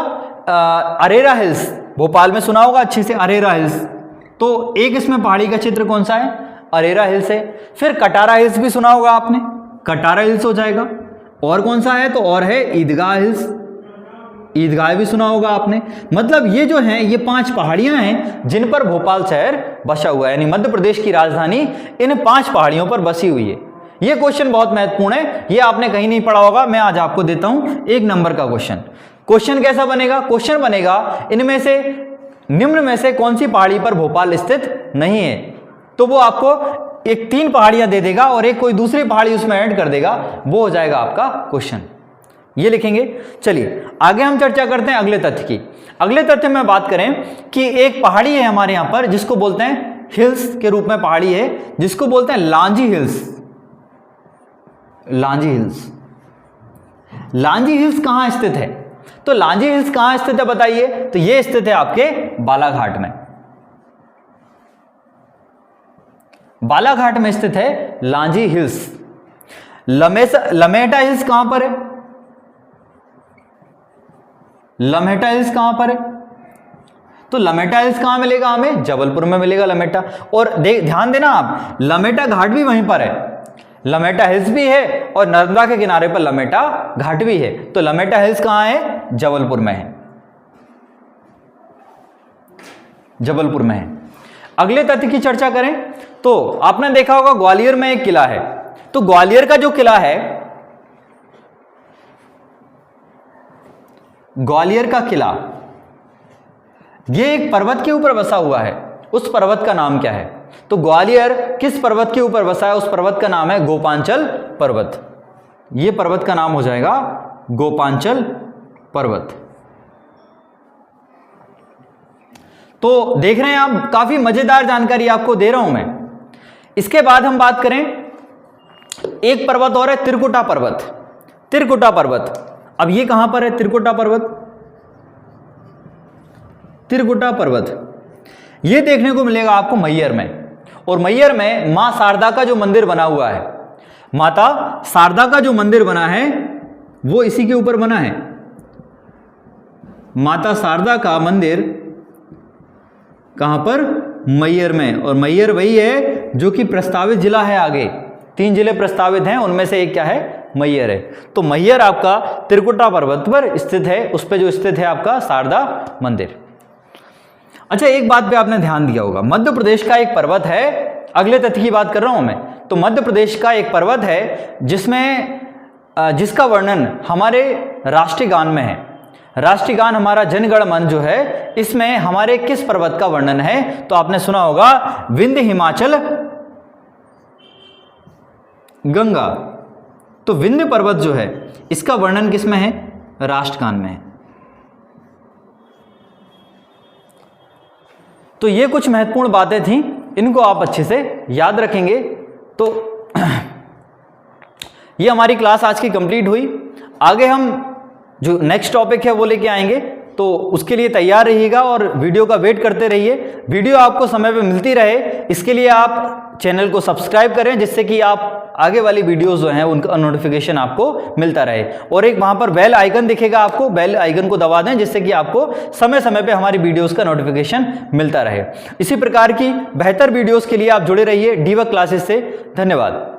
S1: अरेरा हिल्स, भोपाल में सुना होगा अच्छे से अरेरा हिल्स। तो एक इसमें पहाड़ी का चित्र कौन सा है, अरेरा हिल्स है। फिर कटारा हिल्स भी सुना होगा आपने, कटारा हिल्स हो जाएगा। और कौन सा है, तो और है ईदगाह हिल्स, ईदगाह भी सुना होगा आपने। मतलब ये जो हैं ये 5 पहाड़ियां हैं जिन पर भोपाल शहर बसा हुआ है, यानी मध्य प्रदेश की राजधानी इन 5 पहाड़ियों पर बसी हुई है। ये क्वेश्चन बहुत महत्वपूर्ण है, ये आपने कहीं नहीं पढ़ा होगा, मैं आज आपको देता हूं 1 नंबर का क्वेश्चन। क्वेश्चन कैसा बनेगा? क्वेश्चन बनेगा इनमें से निम्न में से कौन सी पहाड़ी पर भोपाल स्थित नहीं है। तो वो आपको एक 3 पहाड़ियां दे देगा और एक कोई दूसरी पहाड़ी उसमें ऐड कर देगा, वो हो जाएगा आपका क्वेश्चन। ये लिखेंगे। चलिए आगे हम चर्चा करते हैं अगले तथ्य की। अगले तथ्य में बात करें कि एक पहाड़ी है हमारे यहां पर जिसको बोलते हैं हिल्स के रूप में पहाड़ी है, जिसको बोलते हैं Lanji hills. Lanji hills, Lanji hills कहां स्थित है, तो लांजी हिल्स कहां स्थित है बताइए, तो यह स्थित है आपके बालाघाट में। बालाघाट में स्थित है लांजी हिल्स। लमेटा हिल्स कहां पर है, लमेटा हिल्स कहां पर है, तो लमेटा हिल्स कहां मिलेगा हमें, जबलपुर में मिलेगा लमेटा। और ध्यान देना आप, लमेटा घाट भी वहीं पर है, लमेटा हिल्स भी है और नर्मदा के किनारे पर लमेटा घाट भी है। तो लमेटा हिल्स कहां है, जबलपुर में है, जबलपुर में है। अगले तथ्य की चर्चा करें तो आपने देखा होगा ग्वालियर में एक किला है। तो ग्वालियर का जो किला है, ग्वालियर का किला ये एक पर्वत के ऊपर बसा हुआ है। उस पर्वत का नाम क्या है, तो ग्वालियर किस पर्वत के ऊपर बसा है, उस पर्वत का नाम है गोपांचल पर्वत। ये पर्वत का नाम हो जाएगा गोपांचल पर्वत। तो देख रहे हैं आप, काफी मजेदार जानकारी आपको दे रहा हूं मैं। इसके बाद हम बात करें, एक पर्वत और है त्रिकुटा पर्वत। त्रिकुटा पर्वत, अब ये कहां पर है त्रिकुटा पर्वत? त्रिकुटा पर्वत ये देखने को मिलेगा आपको मैहर में, और मैहर में मां शारदा का जो मंदिर बना हुआ है, माता शारदा का जो मंदिर बना है वो इसी के ऊपर बना है। माता शारदा का मंदिर कहां पर? मैहर में। और मैहर वही है जो कि प्रस्तावित जिला है, आगे 3 जिले प्रस्तावित हैं, उनमें से एक क्या है? मैहर है। तो मैहर आपका त्रिकुटा पर्वत पर स्थित है, उस पर जो स्थित है आपका शारदा मंदिर। अच्छा, एक बात पे आपने ध्यान दिया होगा, मध्य प्रदेश का एक पर्वत है, अगले तथ्य की बात कर रहा हूं मैं, तो मध्य प्रदेश का एक पर्वत है जिसका वर्णन हमारे राष्ट्रीय गान में है। राष्ट्रीय गान हमारा जनगण मन जो है, इसमें हमारे किस पर्वत का वर्णन है? तो आपने सुना होगा विंध्य हिमाचल गंगा। तो विंध्य पर्वत जो है इसका वर्णन किस में है? राष्ट्रगान में है। तो ये कुछ महत्वपूर्ण बातें थी, इनको आप अच्छे से याद रखेंगे। तो ये हमारी क्लास आज की कंप्लीट हुई। आगे हम जो नेक्स्ट टॉपिक है वो लेके आएंगे, तो उसके लिए तैयार रहिएगा और वीडियो का वेट करते रहिए। वीडियो आपको समय पे मिलती रहे, इसके लिए आप चैनल को सब्सक्राइब करें, जिससे कि आप आगे वाली वीडियोस जो हैं उनका नोटिफिकेशन आपको मिलता रहे। और एक वहां पर बेल आइकन दिखेगा आपको, बेल आइकन को दबा दें, जिससे कि आपको समय समय पे हमारी वीडियोस का नोटिफिकेशन मिलता रहे। इसी प्रकार की बेहतर वीडियोस के लिए आप जुड़े रहिए डीवक क्लासेस से। धन्यवाद।